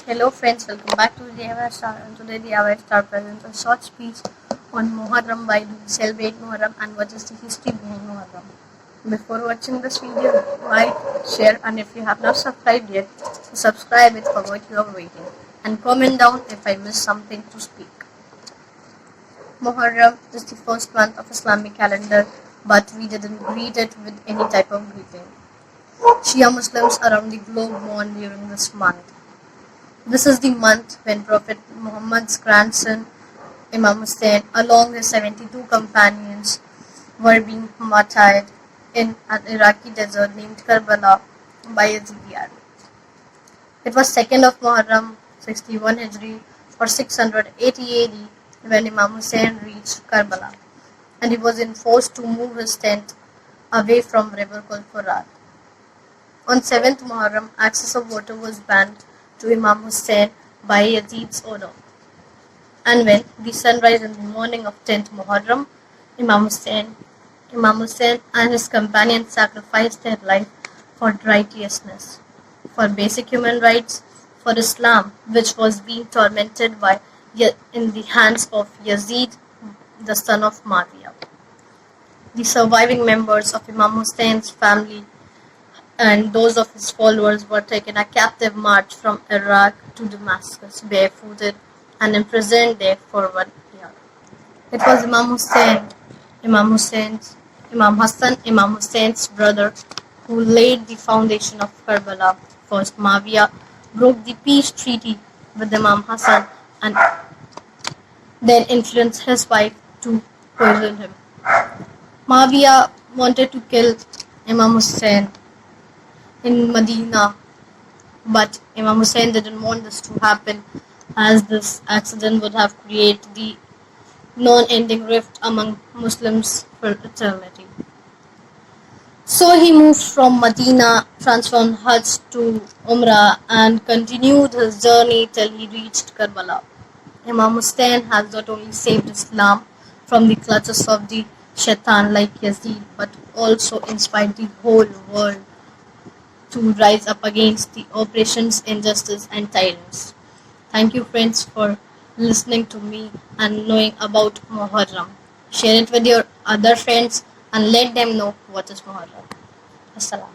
Hello friends, welcome back to the DIY Star, and today the DIY Star presents a short speech on Muharram, why do we celebrate Muharram and what is the history behind Muharram. Before watching this video, like, share, and if you have not subscribed yet, subscribe it for what you are waiting, and comment down if I missed something to speak. Muharram is the first month of Islamic calendar, but we didn't greet it with any type of greeting. Shia Muslims around the globe mourn during this month. This is the month when Prophet Muhammad's grandson Imam Hussain, along with 72 companions, were being martyred in an Iraqi desert named Karbala by Yazidi army. It was 2nd of Muharram, 61 Hijri, or 680 AD when Imam Hussain reached Karbala, and he was enforced to move his tent away from river called Furat. On 7th Muharram, access of water was banned to Imam Hussain by Yazid's order. And when the sunrise in the morning of 10th Muharram, Imam Hussain and his companions sacrificed their life for righteousness, for basic human rights, for Islam, which was being tormented by in the hands of Yazid, the son of Muawiyah. The surviving members of Imam Hussein's family and those of his followers were taken a captive march from Iraq to Damascus, barefooted and imprisoned there for 1 year. It was Imam Hassan, Imam Hussein's brother, who laid the foundation of Karbala. First, Muawiyah broke the peace treaty with Imam Hassan and then influenced his wife to poison him. Muawiyah wanted to kill Imam Hussain in Medina, but Imam Hussain didn't want this to happen, as this accident would have created the non-ending rift among Muslims for eternity. So he moved from Medina, transformed Hajj to Umrah, and continued his journey till he reached Karbala. Imam Hussain has not only saved Islam from the clutches of the shaitan like Yazid, but also inspired the whole world to rise up against the oppressions, injustice, and tyrants. Thank you, friends, for listening to me and knowing about Muharram. Share it with your other friends and let them know what is Muharram. Assalam.